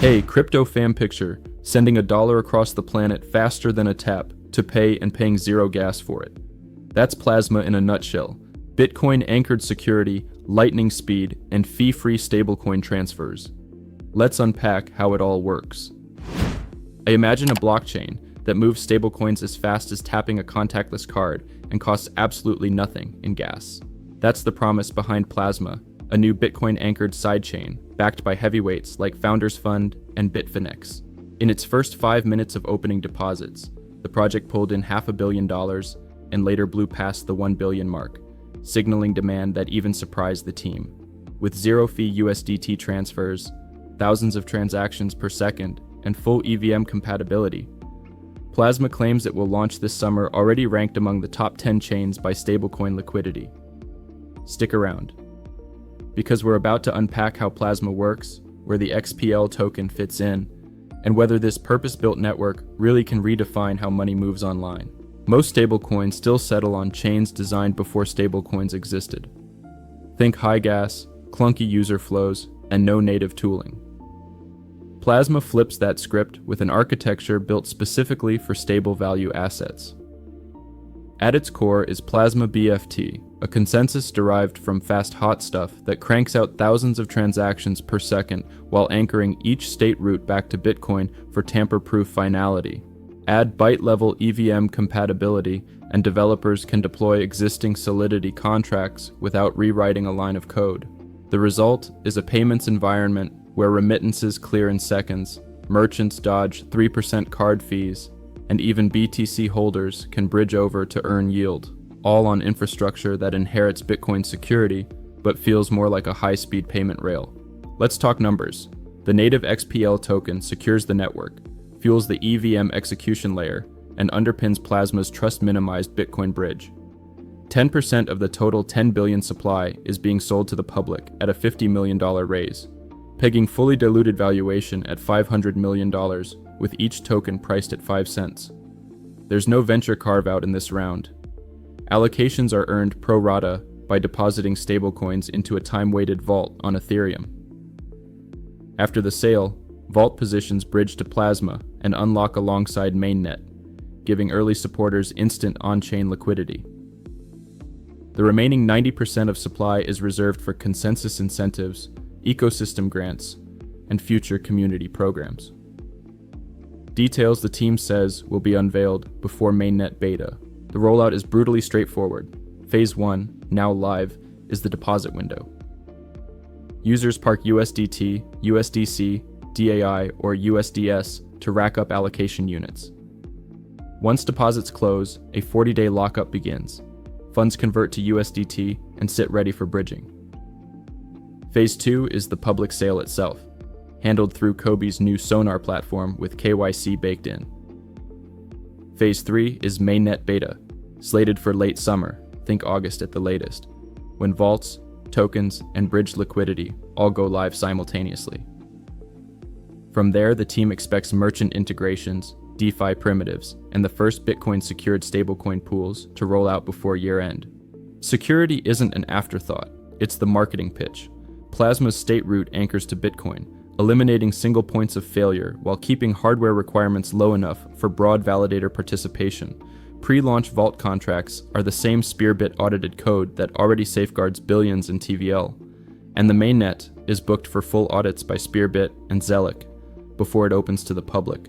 Hey, crypto fan picture, sending $1 across the planet faster than a tap to pay and paying zero gas for it. That's Plasma in a nutshell. Bitcoin anchored security, lightning speed, and fee-free stablecoin transfers. Let's unpack how it all works. I imagine a blockchain that moves stablecoins as fast as tapping a contactless card and costs absolutely nothing in gas. That's the promise behind Plasma, a new Bitcoin-anchored sidechain backed by heavyweights like Founders Fund and Bitfinex. In its first 5 minutes of opening deposits, the project pulled in $500 million and later blew past the $1 billion mark, signaling demand that even surprised the team. With zero-fee USDT transfers, thousands of transactions per second, and full EVM compatibility, Plasma claims it will launch this summer already ranked among the top 10 chains by stablecoin liquidity. Stick around, because we're about to unpack how Plasma works, where the XPL token fits in, and whether this purpose-built network really can redefine how money moves online. Most stablecoins still settle on chains designed before stablecoins existed. Think high gas, clunky user flows, and no native tooling. Plasma flips that script with an architecture built specifically for stable value assets. At its core is Plasma BFT, a consensus derived from fast hot stuff that cranks out thousands of transactions per second while anchoring each state route back to Bitcoin for tamper-proof finality. Add byte-level EVM compatibility, and developers can deploy existing Solidity contracts without rewriting a line of code. The result is a payments environment where remittances clear in seconds, merchants dodge 3% card fees, and even BTC holders can bridge over to earn yield, all on infrastructure that inherits Bitcoin security but feels more like a high-speed payment rail. Let's talk numbers. The native XPL token secures the network, fuels the EVM execution layer, and underpins Plasma's trust-minimized Bitcoin bridge. 10% of the total 10 billion supply is being sold to the public at a $50 million raise, pegging fully diluted valuation at $500 million, with each token priced at 5 cents. There's no venture carve-out in this round. Allocations are earned pro rata by depositing stablecoins into a time-weighted vault on Ethereum. After the sale, vault positions bridge to Plasma and unlock alongside mainnet, giving early supporters instant on-chain liquidity. The remaining 90% of supply is reserved for consensus incentives, ecosystem grants, and future community programs. Details the team says will be unveiled before mainnet beta. The rollout is brutally straightforward. Phase 1, now live, is the deposit window. Users park USDT, USDC, DAI, or USDS to rack up allocation units. Once deposits close, a 40-day lockup begins. Funds convert to USDT and sit ready for bridging. Phase 2 is the public sale itself, handled through Kobe's new Sonar platform with KYC baked in. Phase 3 is mainnet beta, slated for late summer, think August at the latest, when vaults, tokens, and bridge liquidity all go live simultaneously. From there, the team expects merchant integrations, DeFi primitives, and the first Bitcoin-secured stablecoin pools to roll out before year-end. Security isn't an afterthought, it's the marketing pitch. Plasma's state route anchors to Bitcoin, eliminating single points of failure while keeping hardware requirements low enough for broad validator participation. Pre-launch vault contracts are the same Spearbit audited code that already safeguards billions in TVL, and the mainnet is booked for full audits by Spearbit and Zelic before it opens to the public.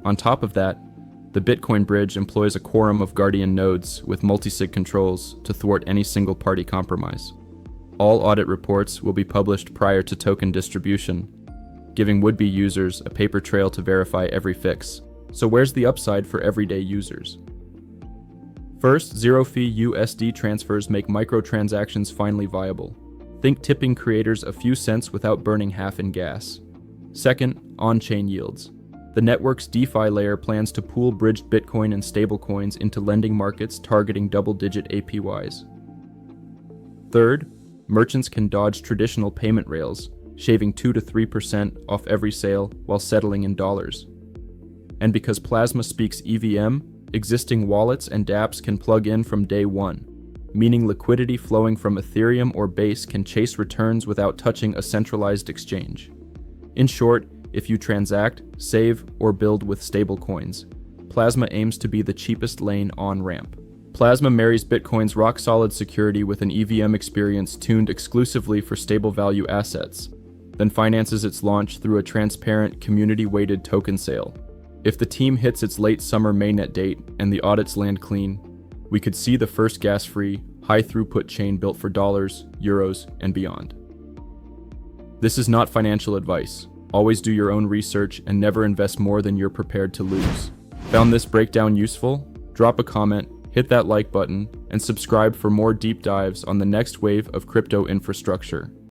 On top of that, the Bitcoin bridge employs a quorum of guardian nodes with multisig controls to thwart any single-party compromise. All audit reports will be published prior to token distribution, giving would-be users a paper trail to verify every fix. So where's the upside for everyday users? First, zero-fee USD transfers make microtransactions finally viable. Think tipping creators a few cents without burning half in gas. Second, on-chain yields. The network's DeFi layer plans to pool bridged Bitcoin and stablecoins into lending markets targeting double-digit APYs. Third, merchants can dodge traditional payment rails, shaving 2 to 3% off every sale while settling in dollars. And because Plasma speaks EVM, existing wallets and dApps can plug in from day one, meaning liquidity flowing from Ethereum or Base can chase returns without touching a centralized exchange. In short, if you transact, save, or build with stablecoins. Plasma aims to be the cheapest lane on-ramp. Plasma marries Bitcoin's rock-solid security with an EVM experience tuned exclusively for stable value assets, then finances its launch through a transparent, community-weighted token sale. If the team hits its late summer mainnet date and the audits land clean, we could see the first gas-free, high-throughput chain built for dollars, euros, and beyond. This is not financial advice. Always do your own research and never invest more than you're prepared to lose. Found this breakdown useful? Drop a comment, hit that like button, and subscribe for more deep dives on the next wave of crypto infrastructure.